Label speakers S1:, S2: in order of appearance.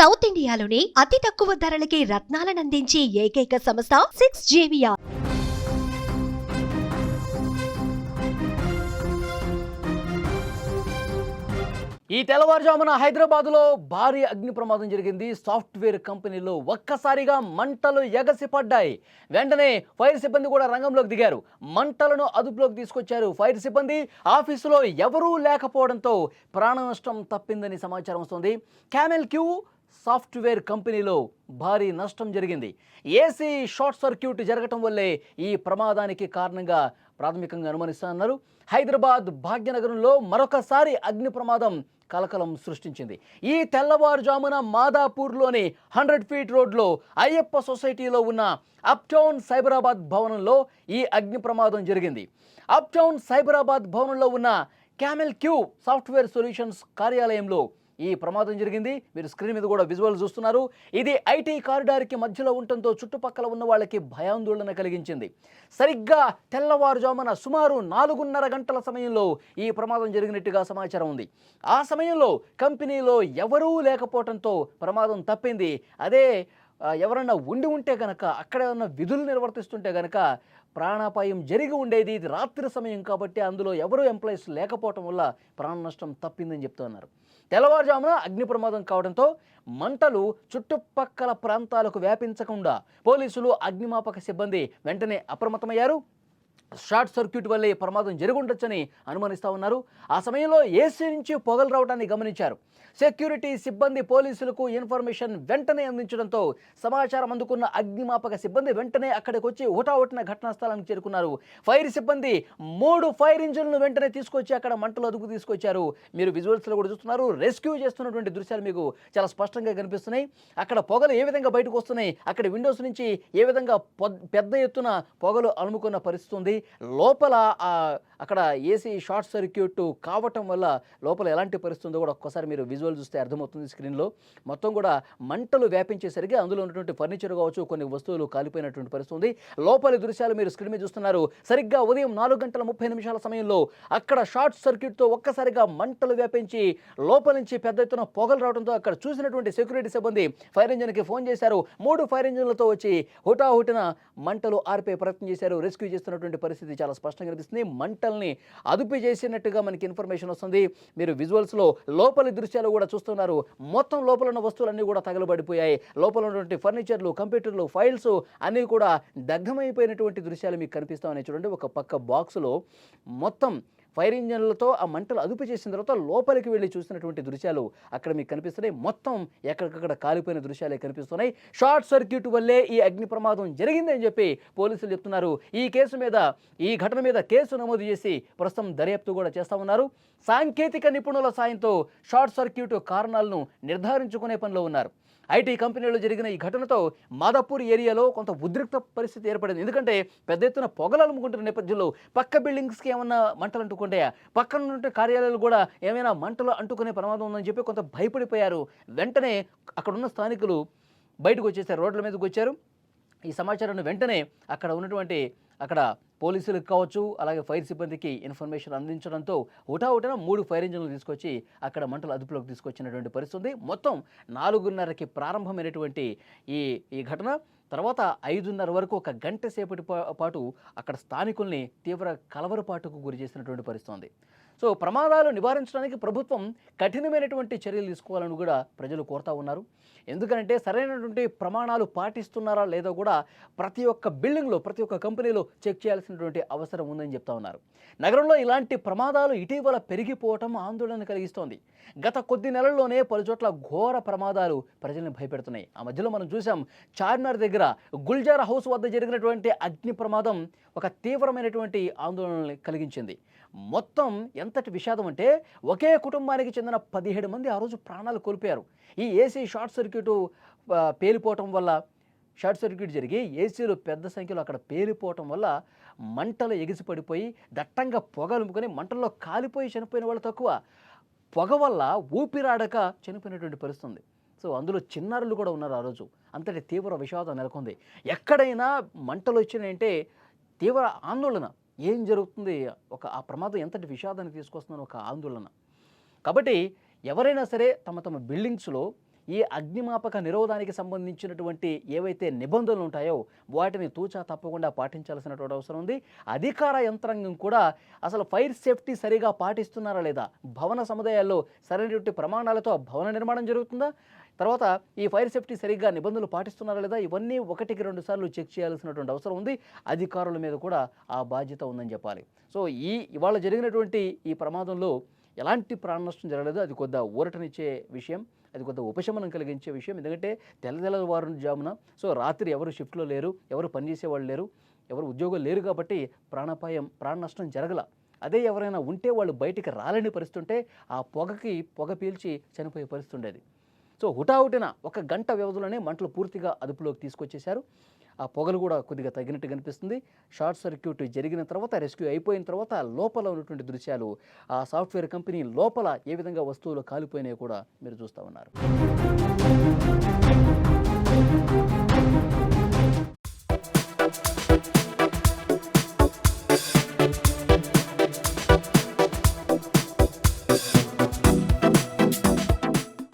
S1: South ఇండియాలోనే అతి తక్కువ ధరలకి రత్నాలనందించే ఏకైక సంస్థ 6JVR.
S2: ఈ తెల్లవారుజామున హైదరాబాద్లో భారీ అగ్ని ప్రమాదం జరిగింది. సాఫ్ట్వేర్ కంపెనీలో ఒక్కసారిగా మంటలు ఎగసిపడ్డాయి. వెంటనే ఫైర్ సిబ్బంది కూడా రంగంలోకి దిగారు. మంటలను అదుపులోకి తీసుకొచ్చారు. ఫైర్ సిబ్బంది ఆఫీసులో ఎవరూ లేకపోవడంతో ప్రాణ నష్టం తప్పిందని సమాచారం వస్తుంది. క్యామెల్ క్యూ సాఫ్ట్వేర్ కంపెనీలో భారీ నష్టం జరిగింది. ఏసీ షార్ట్ సర్క్యూట్ జరగటం వల్లే ఈ ప్రమాదానికి కారణంగా ప్రాథమికంగా అనుమానిస్తున్నారు. హైదరాబాద్ భాగ్యనగరంలో మరొకసారి అగ్ని ప్రమాదం కలకలం సృష్టించింది. ఈ తెల్లవారుజామున మాదాపూర్లోని 100 ఫీట్ రోడ్లో అయ్యప్ప సొసైటీలో ఉన్న అప్టౌన్ సైబరాబాద్ భవనంలో ఈ అగ్ని ప్రమాదం జరిగింది. అప్టౌన్ సైబరాబాద్ భవనంలో ఉన్న క్యామెల్ క్యూ సాఫ్ట్వేర్ సొల్యూషన్స్ కార్యాలయంలో ఈ ప్రమాదం జరిగింది. మీరు స్క్రీన్ మీద కూడా విజువల్ చూస్తున్నారు. ఇది ఐటీ కారిడార్కి మధ్యలో ఉండటంతో చుట్టుపక్కల ఉన్న వాళ్ళకి భయాందోళన కలిగించింది. సరిగ్గా తెల్లవారుజామున సుమారు 4:30 గంటల సమయంలో ఈ ప్రమాదం జరిగినట్టుగా సమాచారం ఉంది. ఆ సమయంలో కంపెనీలో ఎవరూ లేకపోవడంతో ప్రమాదం తప్పింది. అదే ఎవరన్నా ఉండి ఉంటే కనుక, అక్కడ ఏమన్నా విధులు నిర్వర్తిస్తుంటే కనుక ప్రాణాపాయం జరిగి ఉండేది. ఇది రాత్రి సమయం కాబట్టి అందులో ఎవరూ ఎంప్లాయీస్ లేకపోవటం వల్ల ప్రాణ నష్టం తప్పిందని చెప్తున్నారు. తెల్లవారుజామున అగ్ని ప్రమాదం కావడంతో మంటలు చుట్టుపక్కల ప్రాంతాలకు వ్యాపించకుండా పోలీసులు, అగ్నిమాపక సిబ్బంది వెంటనే అప్రమత్తమయ్యారు. షార్ట్ సర్క్యూట్ వల్లే ప్రమాదం జరుగుండొచ్చని అనుమానిస్తూ ఉన్నారు. ఆ సమయంలో ఏసీ నుంచి పొగలు రావడాన్ని గమనించారు. సెక్యూరిటీ సిబ్బంది పోలీసులకు ఇన్ఫర్మేషన్ వెంటనే అందించడంతో సమాచారం అందుకున్న అగ్నిమాపక సిబ్బంది వెంటనే అక్కడికి వచ్చి హుటాహుటిన ఘటనా స్థలానికి చేరుకున్నారు. ఫైర్ సిబ్బంది 3 ఫైర్ ఇంజిన్లను వెంటనే తీసుకొచ్చి అక్కడ మంటలు అదుపు తీసుకొచ్చారు. మీరు విజువల్స్లో కూడా చూస్తున్నారు. రెస్క్యూ చేస్తున్నటువంటి దృశ్యాలు మీకు చాలా స్పష్టంగా కనిపిస్తున్నాయి. అక్కడ పొగలు ఏ విధంగా బయటకు వస్తున్నాయి, అక్కడ విండోస్ నుంచి ఏ విధంగా పెద్ద ఎత్తున పొగలు అలుముకున్న పరిస్థితి ఉంది. లోపల అక్కడ ఏసీ షార్ట్ సర్క్యూట్ కావటం వల్ల లోపల ఎలాంటి పరిస్థితి ఉందో కూడా ఒక్కసారి మీరు విజువల్ చూస్తే అర్థమవుతుంది. స్క్రీన్లో మొత్తం కూడా మంటలు వ్యాపించేసరికి అందులో ఉన్నటువంటి ఫర్నిచర్ కావచ్చు, కొన్ని వస్తువులు కాలిపోయినటువంటి పరిస్థితి ఉంది. లోపలి దృశ్యాలు మీరు స్క్రీన్ మీద చూస్తున్నారు. సరిగ్గా ఉదయం 4:30 సమయంలో అక్కడ షార్ట్ సర్క్యూట్తో ఒక్కసారిగా మంటలు వ్యాపించి లోపల నుంచి పెద్ద ఎత్తున పొగలు రావడంతో అక్కడ చూసినటువంటి సెక్యూరిటీ సిబ్బంది ఫైర్ ఇంజిన్కి ఫోన్ చేశారు. 3 ఫైర్ ఇంజిన్లతో వచ్చి హుటాహుటిన మంటలు ఆర్పే ప్రయత్నం చేశారు. రెస్క్యూ చేస్తున్నటువంటి పరిస్థితి చాలా స్పష్టంగా కనిపిస్తుంది. మంటల్ని అదుపు చేసినట్టుగా మనకి ఇన్ఫర్మేషన్ వస్తుంది. మీరు విజువల్స్లో లోపలి దృశ్యాలు కూడా చూస్తున్నారు. మొత్తం లోపల ఉన్న వస్తువులన్నీ కూడా తగలబడిపోయాయి. లోపల ఉన్నటువంటి ఫర్నిచర్లు, కంప్యూటర్లు, ఫైల్స్ అన్నీ కూడా దగ్ధమైపోయినటువంటి దృశ్యాలు మీకు కనిపిస్తామని చూడండి. ఒక పక్క బాక్సులో మొత్తం ఫైర్ ఇంజన్లతో ఆ మంటలు అదుపు చేసిన తర్వాత లోపలికి వెళ్ళి చూసినటువంటి దృశ్యాలు అక్కడ మీకు కనిపిస్తున్నాయి. మొత్తం ఎక్కడికక్కడ కాలిపోయిన దృశ్యాలే కనిపిస్తున్నాయి. షార్ట్ సర్క్యూట్ వల్లే ఈ అగ్ని ప్రమాదం జరిగిందని చెప్పి పోలీసులు చెప్తున్నారు. ఈ ఘటన మీద కేసు నమోదు చేసి ప్రస్తుతం దర్యాప్తు కూడా చేస్తా ఉన్నారు. సాంకేతిక నిపుణుల సాయంతో షార్ట్ సర్క్యూట్ కారణాలను నిర్ధారించుకునే పనిలో ఉన్నారు. ఐటీ కంపెనీలో జరిగిన ఈ ఘటనతో మాదాపూర్ ఏరియాలో కొంత ఉద్రిక్త పరిస్థితి ఏర్పడింది. ఎందుకంటే పెద్ద ఎత్తున పొగలు అలుముకుంటున్న నేపథ్యంలో పక్క బిల్డింగ్స్కి ఏమన్నా మంటలు అంటుకుంటాయా, పక్కన ఉంటే కార్యాలయాలు కూడా ఏమైనా మంటలు అంటుకునే ప్రమాదం ఉందని చెప్పి కొంత భయపడిపోయారు. వెంటనే అక్కడున్న స్థానికులు బయటకు వచ్చేసారు, రోడ్ల మీదకి వచ్చారు. ఈ సమాచారాన్ని వెంటనే అక్కడ పోలీసులకు కావచ్చు, అలాగే ఫైర్ సిబ్బందికి ఇన్ఫర్మేషన్ అందించడంతో హుటాహుటిన 3 ఫైర్ ఇంజిన్లు తీసుకొచ్చి అక్కడ మంటలు అదుపులోకి తీసుకొచ్చినటువంటి పరిస్థితి. మొత్తం 4:30కి ప్రారంభమైనటువంటి ఈ ఘటన తర్వాత 5:30 వరకు ఒక గంట సేపటి పాటు అక్కడ స్థానికుల్ని తీవ్ర కలవరపాటుకు గురి చేసినటువంటి పరిస్థితి. సో ప్రమాదాలు నివారించడానికి ప్రభుత్వం కఠినమైనటువంటి చర్యలు తీసుకోవాలని కూడా ప్రజలు కోరుతూ ఉన్నారు. ఎందుకంటే సరైనటువంటి ప్రమాణాలు పాటిస్తున్నారా లేదో కూడా ప్రతి ఒక్క బిల్డింగ్లో, ప్రతి ఒక్క కంపెనీలో చెక్ చేయాల్సినటువంటి అవసరం ఉందని చెప్తా ఉన్నారు. నగరంలో ఇలాంటి ప్రమాదాలు ఇటీవల పెరిగిపోవటం ఆందోళన కలిగిస్తోంది. గత కొద్ది నెలల్లోనే పలుచోట్ల ఘోర ప్రమాదాలు ప్రజల్ని భయపెడుతున్నాయి. ఆ మధ్యలో మనం చూసాం, చార్మినార్ దగ్గర గుల్జార్ హౌస్ వద్ద జరిగినటువంటి అగ్ని ప్రమాదం ఒక తీవ్రమైనటువంటి ఆందోళన కలిగించింది. మొత్తం ఎంతటి విషాదం అంటే ఒకే కుటుంబానికి చెందిన 17 మంది ఆ రోజు ప్రాణాలు కోల్పోయారు. ఈ ఏసీ షార్ట్ సర్క్యూట్ పేలిపోవటం వల్ల, షార్ట్ సర్క్యూట్ జరిగి ఏసీలు పెద్ద సంఖ్యలో అక్కడ పేలిపోవటం వల్ల మంటలు ఎగిసిపడిపోయి దట్టంగా పొగలుముకొని మంటల్లో కాలిపోయి చనిపోయిన వాళ్ళు తక్కువ, పొగ వల్ల ఊపిరాడక చనిపోయినటువంటి పరిస్థితి. సో అందులో చిన్నారులు కూడా ఉన్నారు. ఆ రోజు అంతటి తీవ్ర విషాదం నెలకొంది. ఎక్కడైనా మంటలు వచ్చినాయంటే తీవ్ర ఆందోళన. ఏం జరుగుతుంది, ఆ ప్రమాదం ఎంతటి విషాదాన్ని తీసుకొస్తుందని ఒక ఆందోళన. కాబట్టి ఎవరైనా సరే తమ బిల్డింగ్స్లో ఈ అగ్నిమాపక నిరోధానికి సంబంధించినటువంటి ఏవైతే నిబంధనలు ఉంటాయో వాటిని తూచా తప్పకుండా పాటించాల్సినటువంటి అవసరం ఉంది. అధికార యంత్రాంగం కూడా అసలు ఫైర్ సేఫ్టీ సరిగా పాటిస్తున్నారా లేదా, భవన సముదాయాల్లో సరైనటువంటి ప్రమాణాలతో భవన నిర్మాణం జరుగుతుందా, తర్వాత ఈ ఫైర్ సేఫ్టీ సరిగ్గా నిబంధనలు పాటిస్తున్నారా లేదా, ఇవన్నీ 1-2 సార్లు చెక్ చేయాల్సినటువంటి అవసరం ఉంది. అధికారుల మీద కూడా ఆ బాధ్యత ఉందని చెప్పాలి. సో ఇవాళ జరిగినటువంటి ఈ ప్రమాదంలో ఎలాంటి ప్రాణ నష్టం జరగలేదు. అది కొద్దిగా ఊరటనిచ్చే విషయం, అది కొద్దిగా ఉపశమనం కలిగించే విషయం. ఎందుకంటే తెల్లవారుజామున సో రాత్రి ఎవరు షిఫ్ట్లో లేరు, ఎవరు పనిచేసేవాళ్ళు లేరు, ఎవరు ఉద్యోగులు లేరు కాబట్టి ప్రాణ నష్టం జరగల. అదే ఎవరైనా ఉంటే వాళ్ళు బయటికి రాలేని పరిస్థితి ఉంటే ఆ పొగ పీల్చి చనిపోయే పరిస్థితి ఉండేది. సో హుటాహుటిన 1 గంట వ్యవధిలోనే మంటలు పూర్తిగా అదుపులోకి తీసుకొచ్చేశారు. ఆ పొగలు కూడా కొద్దిగా తగ్గినట్టు కనిపిస్తుంది. షార్ట్ సర్క్యూట్ జరిగిన తర్వాత, రెస్క్యూ అయిపోయిన తర్వాత లోపల ఉన్నటువంటి దృశ్యాలు, ఆ సాఫ్ట్వేర్ కంపెనీ లోపల ఏ విధంగా వస్తువులు కాలిపోయినాయో కూడా మీరు చూస్తూ ఉన్నారు.